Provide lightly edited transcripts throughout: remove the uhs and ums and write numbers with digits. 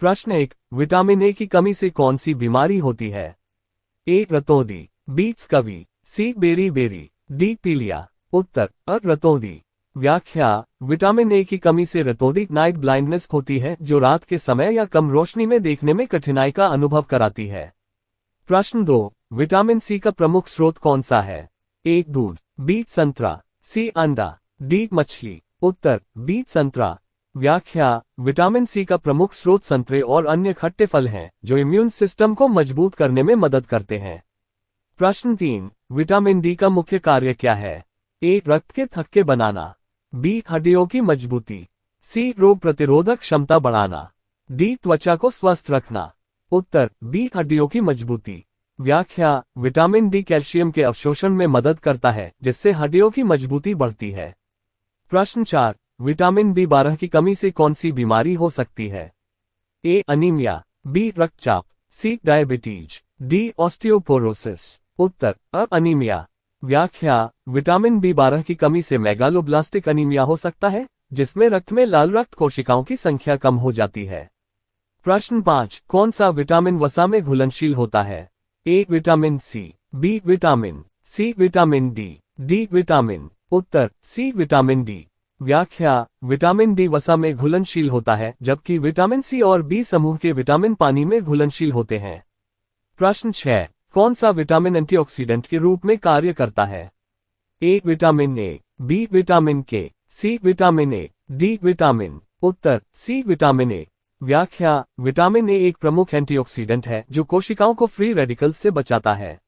प्रश्न 1, vitamin A की कमी से कौन सी बीमारी होती है? ए रतौंधी, बी स्कवी, सी बेरी बेरी, डी पीलिया। उत्तर अ रतौंधी। व्याख्या: विटामिन ए की कमी से रतौंधी नाइट ब्लाइंडनेस होती है जो रात के समय या कम रोशनी में देखने में कठिनाई का अनुभव कराती है। प्रश्न 2, विटामिन सी का प्रमुख स्रोत कौन सा है? ए दूध, बी संतरा, सी अंडा, डी मछली। उत्तर बी संतरा। व्याख्या: विटामिन सी का प्रमुख स्रोत संतरे और अन्य खट्टे फल हैं जो इम्यून सिस्टम को मजबूत करने में मदद करते हैं। प्रश्न 3, विटामिन डी का मुख्य कार्य क्या है? ए रक्त के थक्के बनाना, बी हड्डियों की मजबूती, सी रोग प्रतिरोधक क्षमता बढ़ाना, डी त्वचा को स्वस्थ रखना। उत्तर बी हड्डियों की मजबूती। व्याख्या: विटामिन डी कैल्शियम के अवशोषण में मदद करता है जिससे हड्डियों की मजबूती बढ़ती है। प्रश्न 4, विटामिन बी12 की कमी से कौन सी बीमारी हो सकती है? ए अनीमिया, बी रक्तचाप, सी डायबिटीज, डी ऑस्टियोपोरोसिस। उत्तर अ अनीमिया। व्याख्या: विटामिन बी12 की कमी से मेगालोब्लास्टिक अनीमिया हो सकता है जिसमें रक्त में लाल रक्त कोशिकाओं की संख्या कम हो जाती है। प्रश्न 5, कौन सा विटामिन वसा में घुलनशील होता है? A vitamin C, B vitamin, C vitamin D, D vitamin. उत्तर सी विटामिन डी। व्याख्या: विटामिन डी वसा में घुलनशील होता है जबकि विटामिन सी और बी समूह के विटामिन पानी में घुलनशील होते हैं। प्रश्न 6, कौन सा विटामिन एंटीऑक्सीडेंट के रूप में कार्य करता है? A vitamin A, B vitamin K, C vitamin A, D vitamin. उत्तर सी विटामिन ए। व्याख्या: विटामिन ए एक प्रमुख एंटीऑक्सीडेंट है जो कोशिकाओं को फ्री रेडिकल्स से बचाता है।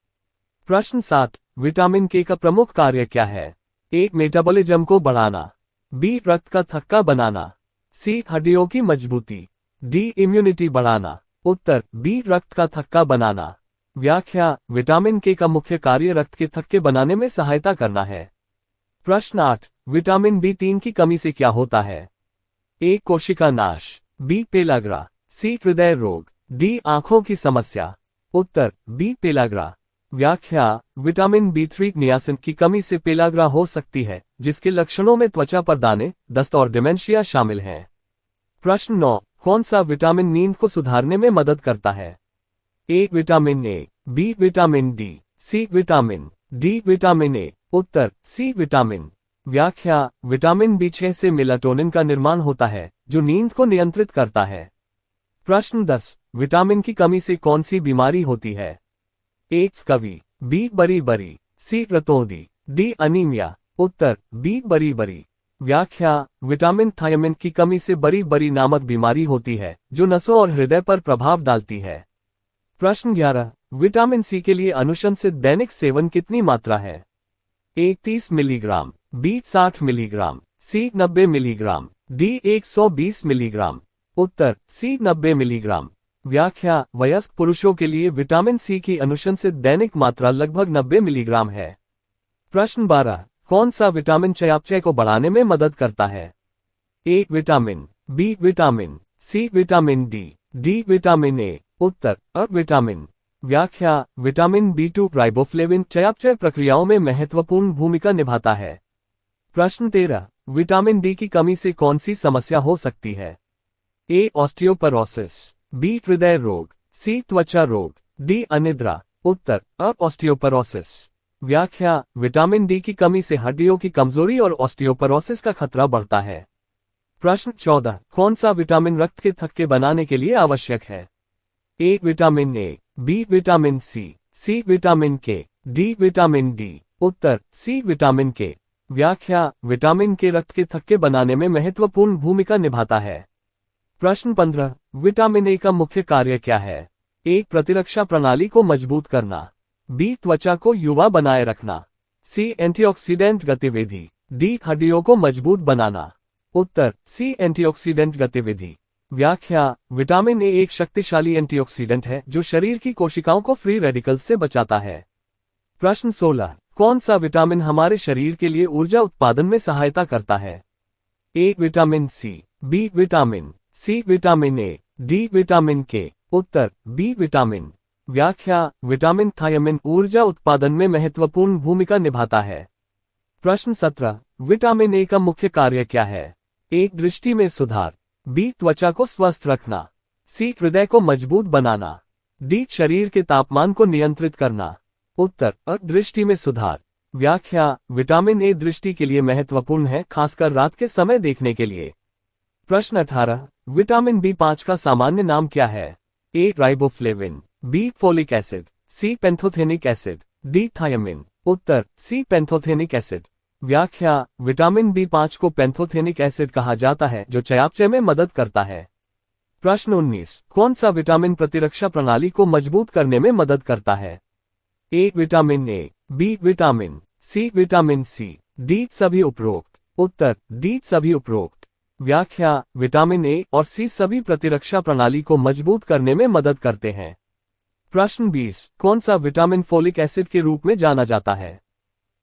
प्रश्न 7, विटामिन के का प्रमुख कार्य क्या है? ए मेटाबॉलिज्म को बढ़ाना, बी रक्त का थक्का बनाना, सी हड्डियों की मजबूती, डी इम्यूनिटी बढ़ाना। उत्तर बी रक्त का थक्का बनाना। व्याख्या: विटामिन के का मुख्य कार्य रक्त के थक्के बनाने में सहायता करना है। प्रश्न 8, विटामिन बी3 की कमी से क्या होता है? ए कोशिका नाश, बी पेलाग्रा, सी हृदय रोग, डी आंखों की समस्या। उत्तर बी पेलाग्रा। व्याख्या: विटामिन बी3 नियासिन की कमी से पेलाग्रा हो सकती है जिसके लक्षणों में त्वचा पर दाने, दस्त और डिमेंशिया शामिल हैं। प्रश्न 9, कौन सा विटामिन नींद को सुधारने में मदद करता है? A vitamin A, B vitamin D, C vitamin, D vitamin A. उत्तर सी विटामिन। व्याख्या: विटामिन बी6 से मेलाटोनिन का निर्माण होता है जो नींद को नियंत्रित करता है। प्रश्न 10, विटामिन की कमी से कौन सी बीमारी होती है? ए स्कवी, बी बरी बरी, सी रतौंधी, डी अनीमिया। उत्तर बी बरी बरी। व्याख्या: विटामिन थायमिन की कमी से बरी बरी नामक बीमारी होती है जो नसों और हृदय पर प्रभाव डालती है। प्रश्न 11, विटामिन सी के लिए अनुशंसित दैनिक सेवन कितनी मात्रा है? ए 30 मिलीग्राम, बी 60 मिलीग्राम, सी 90 मिलीग्राम, डी 120 मिलीग्राम। उत्तर सी 90 मिलीग्राम। व्याख्या: वयस्क पुरुषों के लिए विटामिन सी की अनुशंसित दैनिक मात्रा लगभग 90 मिलीग्राम है। प्रश्न 12, कौन सा विटामिन चयापचय को बढ़ाने में मदद करता है? A vitamin, B vitamin, C vitamin D, D vitamin A. उत्तर अ विटामिन। व्याख्या: विटामिन बी2 राइबोफ्लेविन चयापचय प्रक्रियाओं में महत्वपूर्ण भूमिका निभाता है। प्रश्न 13, विटामिन डी की कमी से कौन सी समस्या हो सकती है? ए ऑस्टियोपोरोसिस, बी हृदय रोग, सी त्वचा रोग, डी अनिद्रा। उत्तर अ ऑस्टियोपोरोसिस। व्याख्या: विटामिन डी की कमी से हड्डियों की कमजोरी और ऑस्टियोपोरोसिस का खतरा बढ़ता है। प्रश्न 14, कौन सा विटामिन रक्त के थक्के बनाने के लिए आवश्यक है? A vitamin A, B vitamin C vitamin K, D vitamin D. उत्तर सी विटामिन के। व्याख्या: विटामिन के रक्त के थक्के बनाने में महत्वपूर्ण भूमिका निभाता है। प्रश्न 15, विटामिन ए का मुख्य कार्य क्या है? ए प्रतिरक्षा प्रणाली को मजबूत करना, बी त्वचा को युवा बनाए रखना, सी एंटीऑक्सीडेंट गतिविधि, डी हड्डियों को मजबूत बनाना। उत्तर सी एंटीऑक्सीडेंट गतिविधि। व्याख्या: विटामिन ए एक शक्तिशाली एंटीऑक्सीडेंट है जो शरीर की कोशिकाओं को फ्री रेडिकल्स से बचाता है। प्रश्न 16, कौन सा विटामिन हमारे शरीर के लिए ऊर्जा उत्पादन में सहायता करता है? A vitamin C, B vitamin, C vitamin A, D vitamin K. उत्तर बी विटामिन। व्याख्या: विटामिन थायमिन ऊर्जा उत्पादन में महत्वपूर्ण भूमिका निभाता है। प्रश्न 17, विटामिन ए का मुख्य कार्य क्या है? ए दृष्टि में सुधार, बी त्वचा को स्वस्थ रखना, सी हृदय को मजबूत बनाना, डी शरीर के तापमान को नियंत्रित करना। उत्तर और दृष्टि में सुधार। व्याख्या, विटामिन ए दृष्टि के लिए महत्वपूर्ण है, खासकर रात के समय देखने के लिए। प्रश्न 18, विटामिन बी5 का सामान्य नाम क्या है? ए राइबोफ्लेविन, बी फोलिक एसिड, सी पेंथोथेनिक एसिड, डी थायमिन। उत्तर सी पेंथोथेनिक एसिड। व्याख्या, विटामिन बी5 को पेंथोथेनिक एसिड कहा जाता है जो चयापचय में मदद करता है। प्रश्न 19, कौन सा विटामिन प्रतिरक्षा प्रणाली को मजबूत करने में मदद करता है? A vitamin A, B vitamin, C vitamin C, D सभी उपरोक्त। उत्तर डी सभी उपरोक्त। व्याख्या, विटामिन ए और सी सभी प्रतिरक्षा प्रणाली को मजबूत करने में मदद करते हैं। प्रश्न 20, कौन सा विटामिन फोलिक एसिड के रूप में जाना जाता है?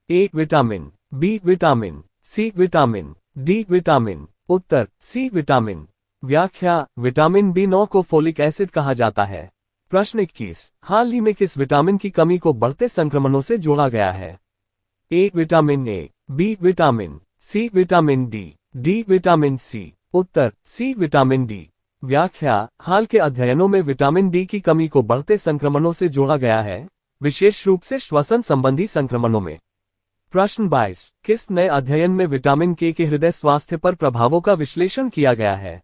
A vitamin, B vitamin, C vitamin, D vitamin. उत्तर सी विटामिन। व्याख्या, विटामिन बी9 को फोलिक एसिड कहा जाता है। प्रश्न 21, हाल ही में किस विटामिन की कमी को बढ़ते संक्रमणों से जोड़ा गया है? A vitamin A, B vitamin, C vitamin D, D vitamin C. उत्तर सी विटामिन डी। व्याख्या, हाल के अध्ययनों में विटामिन डी की कमी को बढ़ते संक्रमणों से जोड़ा गया है, विशेष रूप से श्वसन संबंधी संक्रमणों में। प्रश्न 22, किस नए अध्ययन में विटामिन के हृदय स्वास्थ्य पर प्रभावों का विश्लेषण किया गया है?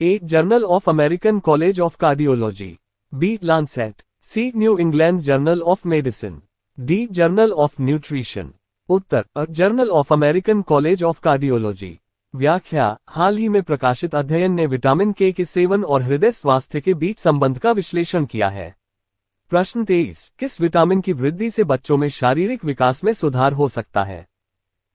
A journal of American college of cardiology, B Lancet, C New England journal of medicine, D journal of nutrition. उत्तर journal of American college of cardiology. व्याख्या, हाल ही में प्रकाशित अध्ययन ने विटामिन के सेवन और हृदय स्वास्थ्य के बीच संबंध का विश्लेषण किया है। प्रश्न 23, किस विटामिन की वृद्धि से बच्चों में शारीरिक विकास में सुधार हो सकता है?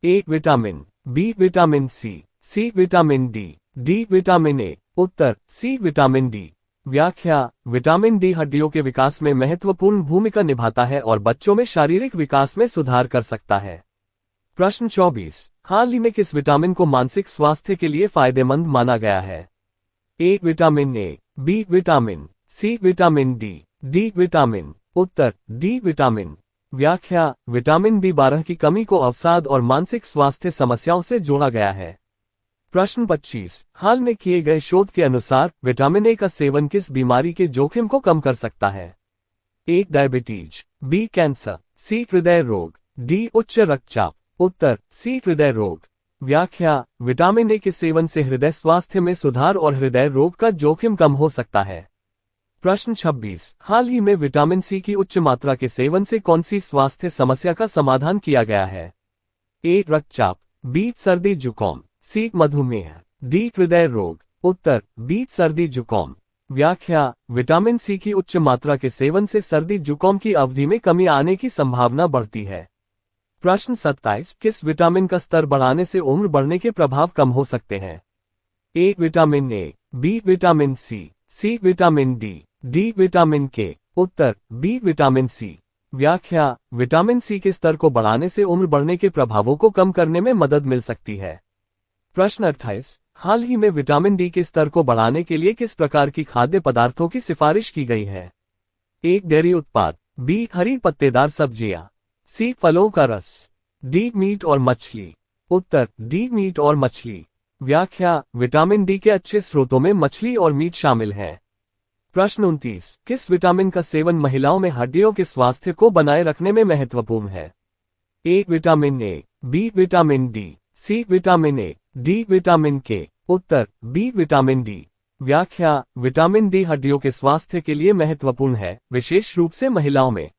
A vitamin, B vitamin C vitamin D, D vitamin A. उत्तर सी विटामिन डी। व्याख्या, विटामिन डी हड्डियों के विकास में महत्वपूर्ण भूमिका निभाता है और बच्चों में शारीरिक विकास में सुधार कर सकता है। प्रश्न 24, हाल ही में किस विटामिन को मानसिक स्वास्थ्य के लिए फायदेमंद माना गया है? A vitamin A, B vitamin, C vitamin D, D vitamin. उत्तर डी विटामिन। व्याख्या, विटामिन बी12 की कमी को अवसाद और मानसिक स्वास्थ्य समस्याओं से जोड़ा गया है। प्रश्न 25, हाल में किए गए शोध के अनुसार विटामिन ए का सेवन किस बीमारी के जोखिम को कम कर सकता है? ए डायबिटीज, बी कैंसर, सी हृदय रोग, डी उच्च रक्तचाप। उत्तर सी हृदय रोग। व्याख्या, विटामिन ए के सेवन से हृदय स्वास्थ्य में सुधार और हृदय रोग का जोखिम कम हो सकता है। प्रश्न 26, हाल ही में विटामिन सी की उच्च मात्रा के सेवन से कौन सी स्वास्थ्य समस्या का समाधान किया गया है? ए रक्तचाप, बी सर्दी जुकाम, सी मधुमेह, डी हृदय रोग। उत्तर बी सर्दी जुकाम। व्याख्या, विटामिन सी की उच्च मात्रा के सेवन से सर्दी जुकाम की अवधि में कमी आने की संभावना बढ़ती है। प्रश्न 27, किस विटामिन का स्तर बढ़ाने से उम्र बढ़ने के प्रभाव कम हो सकते हैं? A vitamin A, B vitamin C vitamin D, D vitamin K. उत्तर बी विटामिन सी। व्याख्या, विटामिन सी के स्तर को बढ़ाने से उम्र बढ़ने के प्रभावों को कम करने में मदद मिल सकती है। प्रश्न 28, हाल ही में विटामिन डी के स्तर को बढ़ाने के लिए किस प्रकार की खाद्य पदार्थों की सिफारिश की गई है? ए डेयरी उत्पाद, बी हरी पत्तेदार सब्जियां, सी फलों का रस, डी मीट और मछली। उत्तर डी मीट और मछली। व्याख्या, विटामिन डी के अच्छे स्रोतों में मछली और मीट शामिल हैं। प्रश्न 29, किस विटामिन का सेवन महिलाओं में हड्डियों के स्वास्थ्य को बनाए रखने में महत्वपूर्ण है? A vitamin A, B vitamin D, C vitamin A, D vitamin K. उत्तर बी विटामिन डी। व्याख्या, विटामिन डी हड्डियों के स्वास्थ्य के लिए महत्वपूर्ण है, विशेष रूप से महिलाओं में।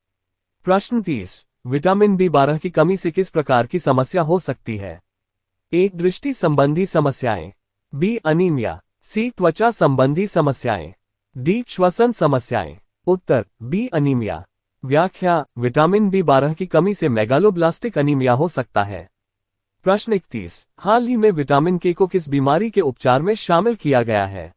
प्रश्न 30, विटामिन बी12 की कमी से किस प्रकार की समस्या हो सकती है? ए दृष्टि संबंधी समस्याएं, बी अनीमिया, सी त्वचा संबंधी समस्याएं, डी श्वसन समस्याएं। उत्तर बी अनीमिया। व्याख्या, विटामिन बी12 की कमी से मेगालोब्लास्टिक अनीमिया हो सकता है। प्रश्न 31, हाल ही में विटामिन के को किस बीमारी के उपचार में शामिल किया गया है?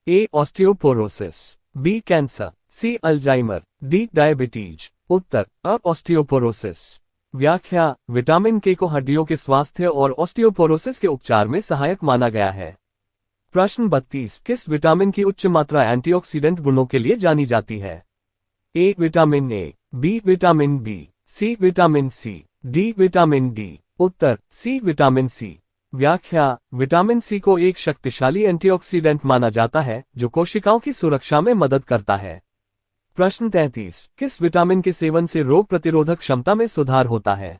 ए ऑस्टियोपोरोसिस, बी कैंसर, सी अल्जाइमर, डी डायबिटीज। उत्तर ऑस्टियोपोरोसिस। व्याख्या, विटामिन के को हड्डियों के स्वास्थ्य और ऑस्टियोपोरोसिस के उपचार में सहायक माना गया है। प्रश्न 32, किस विटामिन की उच्च मात्रा एंटीऑक्सीडेंट गुणों के लिए जानी जाती है? A vitamin A, B vitamin B, C vitamin C, D vitamin D. उत्तर सी विटामिन सी। व्याख्या, विटामिन सी को एक शक्तिशाली एंटीऑक्सीडेंट माना जाता है जो कोशिकाओं की सुरक्षा में मदद करता है। प्रश्न 33, किस विटामिन के सेवन से रोग प्रतिरोधक क्षमता में सुधार होता है?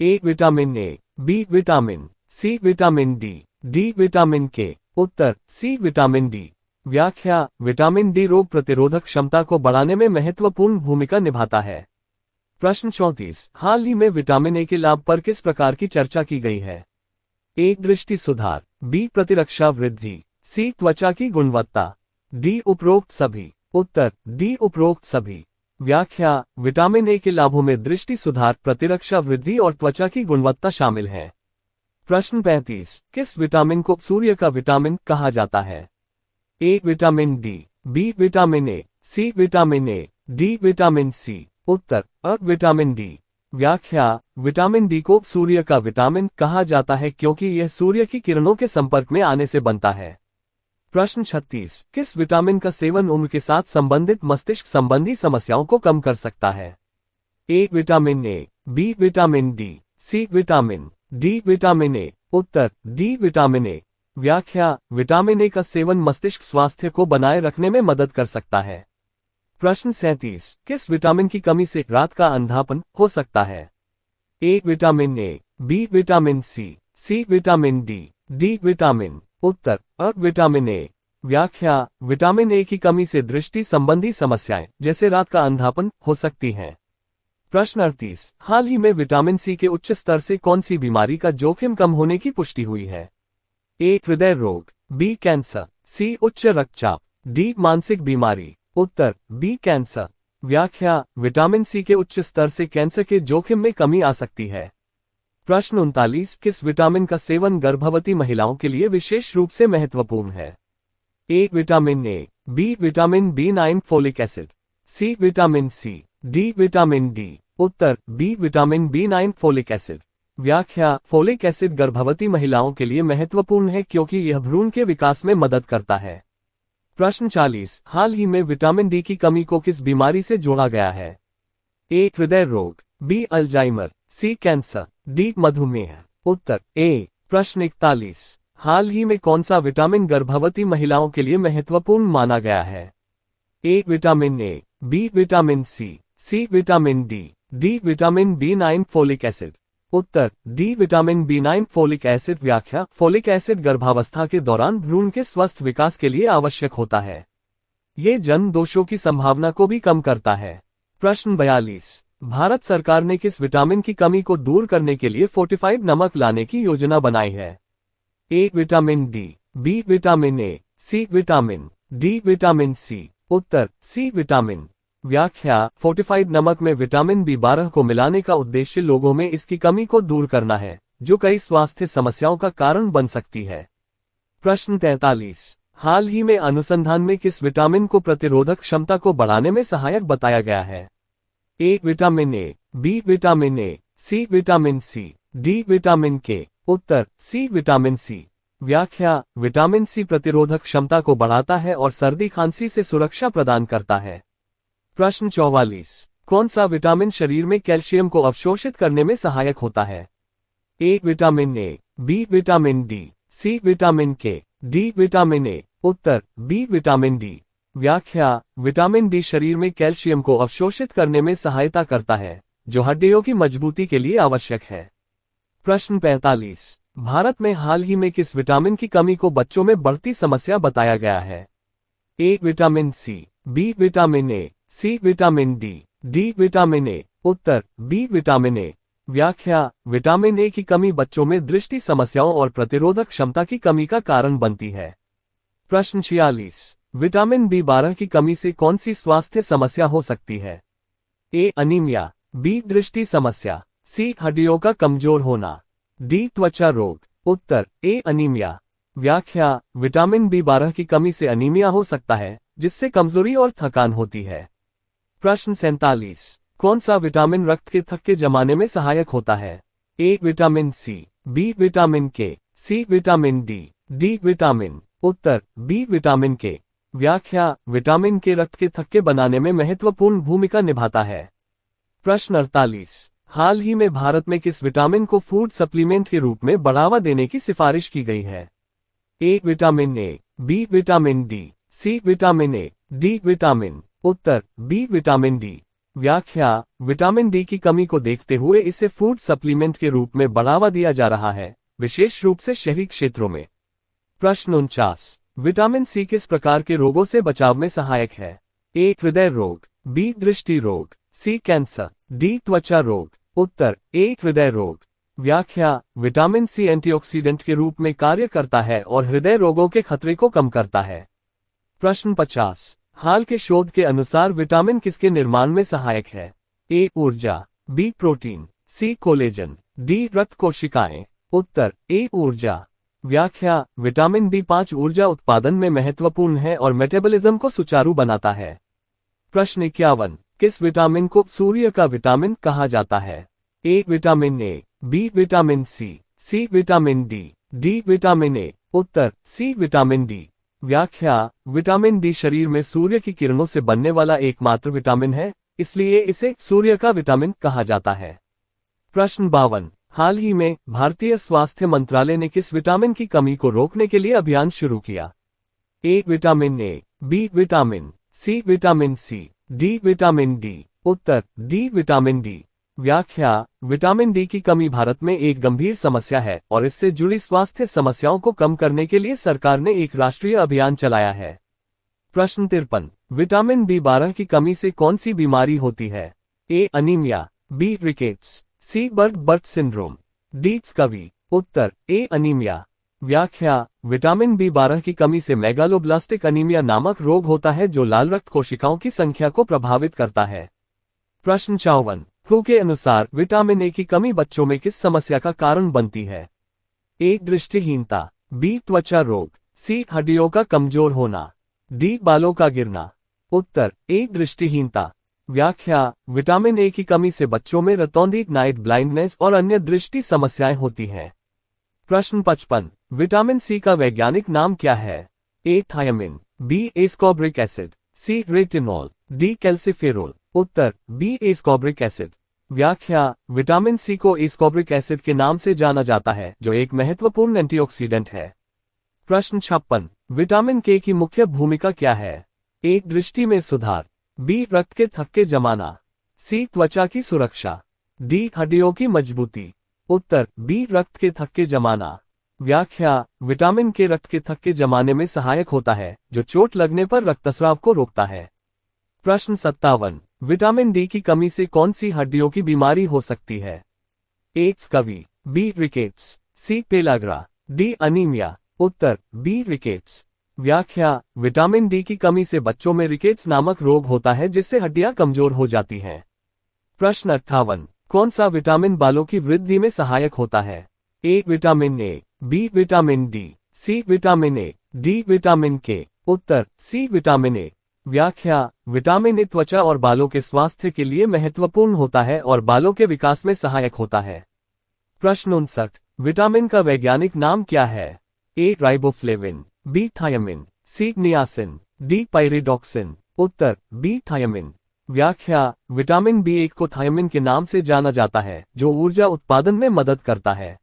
A vitamin A, B vitamin C, vitamin D vitamin K. उत्तर सी विटामिन डी। व्याख्या, विटामिन डी रोग प्रतिरोधक क्षमता को बढ़ाने में महत्वपूर्ण भूमिका निभाता है। प्रश्न 34, हाल ही में विटामिन ए के लाभ पर किस प्रकार की चर्चा की गई है? ए दृष्टि सुधार, बी प्रतिरक्षा वृद्धि, सी त्वचा की गुणवत्ता, डी उपरोक्त सभी। उत्तर डी उपरोक्त सभी। व्याख्या, विटामिन ए के लाभों में दृष्टि सुधार, प्रतिरक्षा वृद्धि और त्वचा की गुणवत्ता शामिल है। प्रश्न 35, किस विटामिन को सूर्य का विटामिन कहा जाता है? A vitamin D, B vitamin A, C vitamin A, D vitamin C. उत्तर अ विटामिन डी। व्याख्या, विटामिन डी को सूर्य का विटामिन कहा जाता है क्योंकि यह सूर्य की किरणों के संपर्क में आने से बनता है। प्रश्न 36, किस विटामिन का सेवन उम्र के साथ संबंधित मस्तिष्क संबंधी समस्याओं को कम कर सकता है? A vitamin A, B vitamin D, C vitamin D vitamin A. उत्तर डी विटामिन ए। व्याख्या, विटामिन ए का सेवन मस्तिष्क स्वास्थ्य को बनाए रखने में मदद कर सकता है। प्रश्न 37, किस विटामिन की कमी से रात का अंधापन हो सकता है? A vitamin A, B vitamin C vitamin D vitamin. उत्तर अ विटामिन ए। व्याख्या, विटामिन ए की कमी से दृष्टि संबंधी समस्याएं जैसे रात का अंधापन हो सकती हैं। प्रश्न 38, हाल ही में विटामिन सी के उच्च स्तर से कौन सी बीमारी का जोखिम कम होने की पुष्टि हुई है? ए हृदय रोग, बी कैंसर, सी उच्च रक्तचाप, डी मानसिक बीमारी। उत्तर बी कैंसर। व्याख्या, विटामिन सी के उच्च स्तर से कैंसर के जोखिम में कमी आ सकती है। प्रश्न 39, किस विटामिन का सेवन गर्भवती महिलाओं के लिए विशेष रूप से महत्वपूर्ण है? A vitamin A, B vitamin B9 folic acid, C vitamin C, D vitamin D. उत्तर B vitamin B9 folic acid. व्याख्या, फोलिक एसिड गर्भवती महिलाओं के लिए महत्वपूर्ण है क्योंकि यह भ्रूण के विकास में मदद करता है। प्रश्न 40, हाल ही में विटामिन डी की कमी को किस बीमारी से जोड़ा गया है? ए हृदय रोग, बी अल्जाइमर, सी कैंसर, डी मधुमेह। उत्तर ए। प्रश्न 41, हाल ही में कौन सा विटामिन गर्भवती महिलाओं के लिए महत्वपूर्ण माना गया है? A vitamin A, B vitamin C vitamin D vitamin B9 folic acid. उत्तर D vitamin B9 folic acid. व्याख्या, फोलिक एसिड गर्भावस्था के दौरान भ्रूण के स्वस्थ विकास के लिए आवश्यक होता है। ये जन्म दोषों की संभावना को भी कम करता है। प्रश्न 42, भारत सरकार ने किस विटामिन की कमी को दूर करने के लिए फोर्टिफाइड नमक लाने की योजना बनाई है? A vitamin D, B vitamin A, C vitamin D vitamin C. उत्तर सी विटामिन। व्याख्या, फोर्टिफाइड नमक में विटामिन B12 को मिलाने का उद्देश्य लोगों में इसकी कमी को दूर करना है जो कई स्वास्थ्य समस्याओं का कारण बन सकती है। प्रश्न 43, हाल ही में अनुसंधान में किस विटामिन को प्रतिरोधक क्षमता को बढ़ाने में सहायक बताया गया है? A vitamin A, B vitamin A, C vitamin C, D vitamin K. उत्तर सी विटामिन सी। व्याख्या, विटामिन सी प्रतिरोधक क्षमता को बढ़ाता है और सर्दी खांसी से सुरक्षा प्रदान करता है। प्रश्न 44, कौन सा विटामिन शरीर में कैल्शियम को अवशोषित करने में सहायक होता है? A vitamin A, B vitamin D, C vitamin K, D vitamin A. उत्तर बी विटामिन डी। व्याख्या, विटामिन डी शरीर में कैल्शियम को अवशोषित करने में सहायता करता है जो हड्डियों की मजबूती के लिए आवश्यक है। प्रश्न 45, भारत में हाल ही में किस विटामिन की कमी को बच्चों में बढ़ती समस्या बताया गया है? A vitamin C, B vitamin A, C vitamin D vitamin A. उत्तर बी विटामिन ए। व्याख्या, विटामिन ए की कमी बच्चों में दृष्टि समस्याओं और प्रतिरोधक क्षमता की कमी का कारण बनती है। प्रश्न 46, विटामिन B12 की कमी से कौन सी स्वास्थ्य समस्या हो सकती है? ए अनीमिया, बी दृष्टि समस्या, सी हड्डियों का कमजोर होना, डी त्वचा रोग। उत्तर ए अनीमिया। व्याख्या, विटामिन B12 की कमी से अनीमिया हो सकता है जिससे कमजोरी और थकान होती है। प्रश्न 47, कौन सा विटामिन रक्त के थक्के जमाने में सहायक होता है? A vitamin C, B vitamin K, C vitamin D vitamin. उत्तर बी विटामिन के। व्याख्या, विटामिन के रक्त के थक्के बनाने में महत्वपूर्ण भूमिका निभाता है। प्रश्न 48, हाल ही में भारत में किस विटामिन को फूड सप्लीमेंट के रूप में बढ़ावा देने की सिफारिश की गई है? A vitamin A, B vitamin D, C vitamin A, D vitamin. उत्तर बी विटामिन डी। व्याख्या, विटामिन डी की कमी को देखते हुए इसे फूड सप्लीमेंट के रूप में बढ़ावा दिया जा रहा है, विशेष रूप से शहरी क्षेत्रों में। प्रश्न 49, विटामिन सी किस प्रकार के रोगों से बचाव में सहायक है? ए हृदय रोग, बी दृष्टि रोग, सी कैंसर, डी त्वचा रोग। उत्तर ए हृदय रोग। व्याख्या, विटामिन सी एंटीऑक्सीडेंट के रूप में कार्य करता है और हृदय रोगों के खतरे को कम करता है। प्रश्न 50, हाल के शोध के अनुसार विटामिन किसके निर्माण में सहायक है? ए ऊर्जा, B protein, C collagen, D रक्त कोशिकाएं। उत्तर ए ऊर्जा। व्याख्या, विटामिन बी5 ऊर्जा उत्पादन में महत्वपूर्ण है और मेटाबॉलिज्म को सुचारू बनाता है। प्रश्न 51, किस विटामिन को सूर्य का विटामिन कहा जाता है? A vitamin A, B vitamin C vitamin D, D vitamin A. उत्तर सी विटामिन डी। व्याख्या, विटामिन डी शरीर में सूर्य की किरणों से बनने वाला एकमात्र विटामिन है, इसलिए इसे सूर्य का विटामिन कहा जाता है। प्रश्न 52, हाल ही में भारतीय स्वास्थ्य मंत्रालय ने किस विटामिन की कमी को रोकने के लिए अभियान शुरू किया? A vitamin A, B vitamin C, D vitamin D. उत्तर डी विटामिन डी। व्याख्या, विटामिन डी की कमी भारत में एक गंभीर समस्या है और इससे जुड़ी स्वास्थ्य समस्याओं को कम करने के लिए सरकार ने एक राष्ट्रीय अभियान चलाया है। प्रश्न 53, विटामिन बी12 की कमी से कौन सी बीमारी होती है? ए अनीमिया, बी रिकेट्स, सी बर्ट सिंड्रोम, डी स्कवी। उत्तर ए अनीमिया। व्याख्या, विटामिन बी12 की कमी से मेगालोब्लास्टिक अनीमिया नामक रोग होता है जो लाल रक्त कोशिकाओं की संख्या को प्रभावित करता है। प्रश्न 54, WHO के अनुसार विटामिन ए की कमी बच्चों में किस समस्या का कारण बनती है? ए दृष्टिहीनता, बी त्वचा रोग, सी हड्डियों का कमजोर होना, डी बालों का गिरना। उत्तर ए दृष्टिहीनता। व्याख्या, विटामिन ए की कमी से बच्चों में रतौंधी, नाइट ब्लाइंडनेस और अन्य दृष्टि समस्याएं होती हैं। प्रश्न 55, विटामिन सी का वैज्ञानिक नाम क्या है? A thiamine, B ascorbic acid, C retinol, D calciferol. Uttar B ascorbic acid. व्याख्या, विटामिन सी को एस्कॉर्बिक एसिड के नाम से जाना जाता है जो एक महत्वपूर्ण एंटीऑक्सीडेंट है। प्रश्न 56, विटामिन के की मुख्य भूमिका क्या है? ए दृष्टि में सुधार, बी रक्त के थक्के जमाना, सी त्वचा की सुरक्षा, डी हड्डियों की मजबूती। उत्तर बी रक्त के थक्के जमाना। व्याख्या, विटामिन के रक्त के थक्के जमाने में सहायक होता है जो चोट लगने पर रक्तस्राव को रोकता है। प्रश्न 57, विटामिन डी की कमी से कौन सी हड्डियों की बीमारी हो सकती है? ए स्कवी, बी रिकेट्स, सी पेलाग्रा, डी अनीमिया। उत्तर बी रिकेट्स। व्याख्या, विटामिन डी की कमी से बच्चों में रिकेट्स नामक रोग होता है जिससे हड्डियां कमजोर हो जाती हैं। प्रश्न 58, कौन सा विटामिन बालों की वृद्धि में सहायक होता है? A vitamin A, B vitamin D, C vitamin A, D vitamin K. उत्तर सी विटामिन ए। व्याख्या, विटामिन ए त्वचा और बालों के स्वास्थ्य के लिए महत्वपूर्ण होता है और बालों के विकास में सहायक होता है। प्रश्न 59, विटामिन का वैज्ञानिक नाम क्या है? ए राइबोफ्लेविन, बी थायमिन, सी नियासिन, डी पाइरिडॉक्सिन। उत्तर बी थायमिन। व्याख्या, विटामिन बी1 को थायमिन के नाम से जाना जाता है जो ऊर्जा उत्पादन में मदद करता है।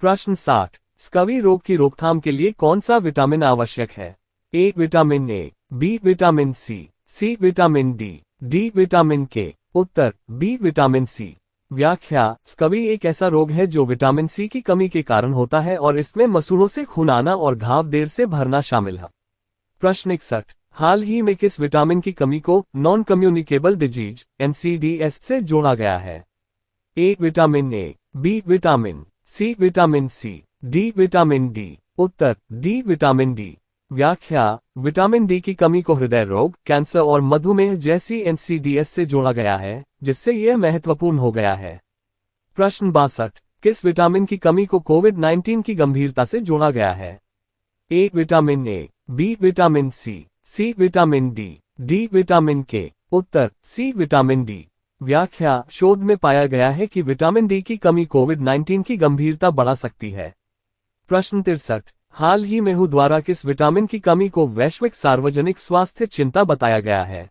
प्रश्न 60, स्कवी रोग की रोकथाम के लिए कौन सा विटामिन आवश्यक है? A vitamin A, B vitamin C vitamin D, D vitamin K. उत्तर बी विटामिन सी। व्याख्या, स्कवी एक ऐसा रोग है जो विटामिन सी की कमी के कारण होता है और इसमें मसूड़ों से खून आना और घाव देर से भरना शामिल है। प्रश्न 61, हाल ही में किस विटामिन की कमी को नॉन कम्युनिकेबल डिजीज NCDs से जोड़ा गया है? A vitamin A, B vitamin C, D vitamin D. उत्तर डी विटामिन डी। व्याख्या, विटामिन डी की कमी को हृदय रोग, कैंसर और मधुमेह जैसी NCDs से जोड़ा गया है जिससे यह महत्वपूर्ण हो गया है। प्रश्न 62, किस विटामिन की कमी को कोविड-19 की गंभीरता से जोड़ा गया है? A vitamin A, B vitamin C vitamin D, D vitamin K. उत्तर सी विटामिन डी। व्याख्या, शोध में पाया गया है कि विटामिन डी की कमी कोविड-19 की गंभीरता बढ़ा सकती है। प्रश्न 63, हाल ही में WHO द्वारा किस विटामिन की कमी को वैश्विक सार्वजनिक स्वास्थ्य चिंता बताया गया है?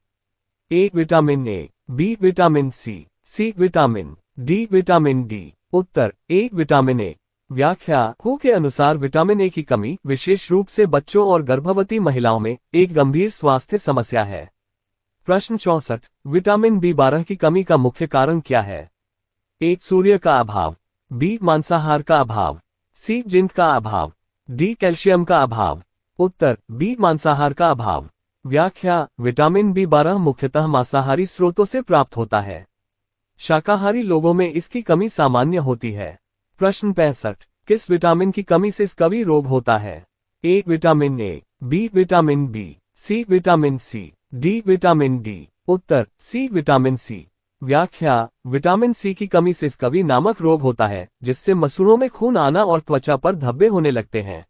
A vitamin A, B vitamin C vitamin, D vitamin D. उत्तर ए विटामिन ए। व्याख्या हु के अनुसार विटामिन ए की कमी विशेष रूप से बच्चों और गर्भवती महिलाओं में एक गंभीर स्वास्थ्य समस्या है। प्रश्न 64। विटामिन बी12 की कमी का मुख्य कारण क्या है? ए सूर्य का अभाव, बी मांसाहार का अभाव, सी जिंक का अभाव, डी कैल्शियम का अभाव। उत्तर बी मांसाहार का अभाव। व्याख्या विटामिन बी12 मुख्यतः मांसाहारी स्रोतों से प्राप्त होता है। शाकाहारी लोगों में इसकी कमी सामान्य होती है। प्रश्न 65। किस विटामिन की कमी से स्कर्वी रोग होता है? A vitamin A, B vitamin B, C vitamin C, D vitamin D. उत्तर सी विटामिन सी। व्याख्या विटामिन सी की कमी से स्कर्वी नामक रोग होता है, जिससे मसूड़ों में खून आना और त्वचा पर धब्बे होने लगते हैं।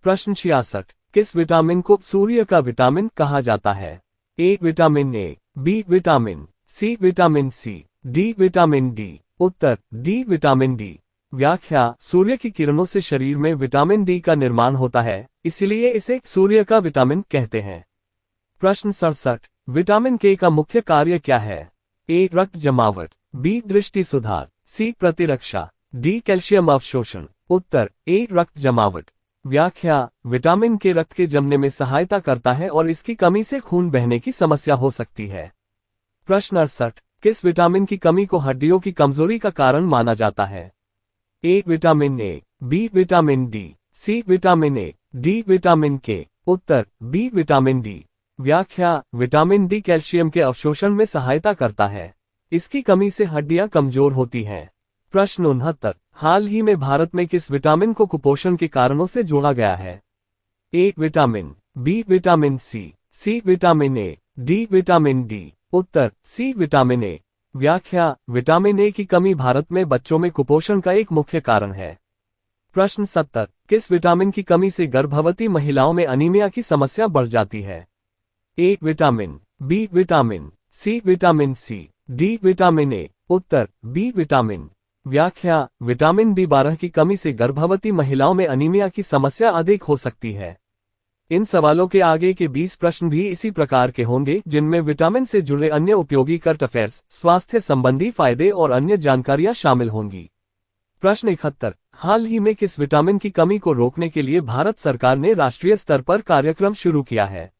प्रश्न 66। किस विटामिन को सूर्य का विटामिन कहा जाता है? A vitamin A, B vitamin, C vitamin C, D vitamin D. उत्तर डी विटामिन डी। व्याख्या सूर्य की किरणों से शरीर में विटामिन डी का निर्माण होता है, इसलिए इसे सूर्य का विटामिन कहते हैं। प्रश्न 67। विटामिन के का मुख्य कार्य क्या है? ए रक्त जमावट, बी दृष्टि सुधार, सी प्रतिरक्षा, डी कैल्शियम अवशोषण। उत्तर ए रक्त जमावट। व्याख्या विटामिन के रक्त के जमने में सहायता करता है और इसकी कमी से खून बहने की समस्या हो सकती है। प्रश्न 68। किस विटामिन की कमी को हड्डियों की कमजोरी का कारण माना जाता है? A vitamin A, B vitamin D, C vitamin A, D vitamin K. उत्तर बी विटामिन डी। व्याख्या विटामिन डी कैल्शियम के अवशोषण में सहायता करता है। इसकी कमी से हड्डियां कमजोर होती हैं। प्रश्न 69। हाल ही में भारत में किस विटामिन को कुपोषण के कारणों से जोड़ा गया है? A vitamin, B vitamin C vitamin A, D vitamin D. उत्तर सी विटामिन ए। व्याख्या विटामिन ए की कमी भारत में बच्चों में कुपोषण का एक मुख्य कारण है। प्रश्न 70। किस विटामिन की कमी से गर्भवती महिलाओं में अनीमिया की समस्या बढ़ जाती है? A vitamin, B vitamin, C vitamin C, D vitamin A. उत्तर बी विटामिन। व्याख्या विटामिन बी12 की कमी से गर्भवती महिलाओं में अनीमिया की समस्या अधिक हो सकती है। इन सवालों के आगे के 20 प्रश्न भी इसी प्रकार के होंगे, जिनमें विटामिन से जुड़े अन्य उपयोगी करंट अफेयर्स, स्वास्थ्य संबंधी फायदे और अन्य जानकारियां शामिल होंगी। प्रश्न 71। हाल ही में किस विटामिन की कमी को रोकने के लिए भारत सरकार ने राष्ट्रीय स्तर पर कार्यक्रम शुरू किया है?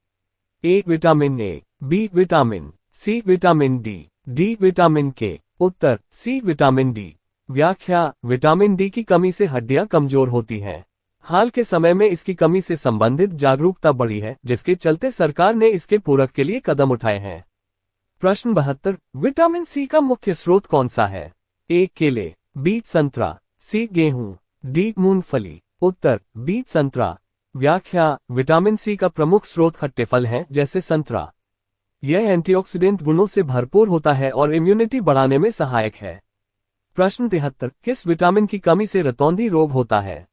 A vitamin A, B vitamin, C vitamin D, D vitamin K. उत्तर सी विटामिन डी। व्याख्या विटामिन डी की कमी से हड्डियां कमजोर होती हैं। हाल के समय में इसकी कमी से संबंधित जागरूकता बढ़ी है, जिसके चलते सरकार ने इसके पूरक के लिए कदम उठाए हैं। प्रश्न 72। विटामिन सी का मुख्य स्रोत कौन सा है? ए केले, बी संतरा, सी गेहूं, डी मूंगफली। उत्तर बी संतरा। व्याख्या विटामिन सी का प्रमुख स्रोत खट्टे फल हैं, जैसे संतरा। यह एंटीऑक्सीडेंट गुणों से भरपूर होता है और इम्यूनिटी बढ़ाने में सहायक है। प्रश्न 73। किस विटामिन की कमी से रतौंधी रोग होता है?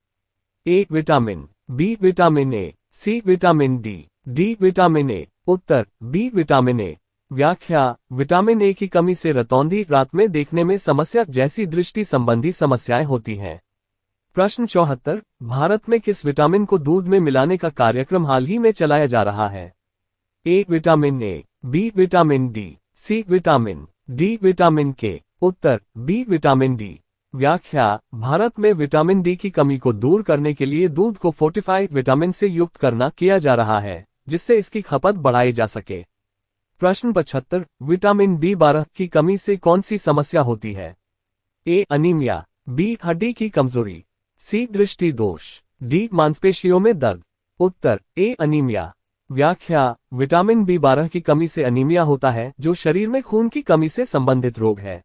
A vitamin, B vitamin A, C vitamin D, D vitamin A. उत्तर बी विटामिन ए। व्याख्या विटामिन ए की कमी से रतौंधी, रात में देखने में समस्या जैसी दृष्टि संबंधी समस्याएं होती हैं। प्रश्न 74। भारत में किस विटामिन को दूध में मिलाने का कार्यक्रम हाल ही में चलाया जा रहा है? A vitamin A, B vitamin D, C vitamin, D vitamin K. उत्तर बी विटामिन डी। व्याख्या भारत में विटामिन डी की कमी को दूर करने के लिए दूध को फोर्टिफाइड विटामिन से युक्त करना किया जा रहा है, जिससे इसकी खपत बढ़ाई जा सके। प्रश्न 75। विटामिन बी12 की कमी से कौन सी समस्या होती है? ए अनीमिया, बी हड्डी की कमजोरी, सी दृष्टि दोष, डी मांसपेशियों में दर्द। उत्तर ए अनीमिया। व्याख्या विटामिन बी12 की कमी से अनीमिया होता है, जो शरीर में खून की कमी से संबंधित रोग है।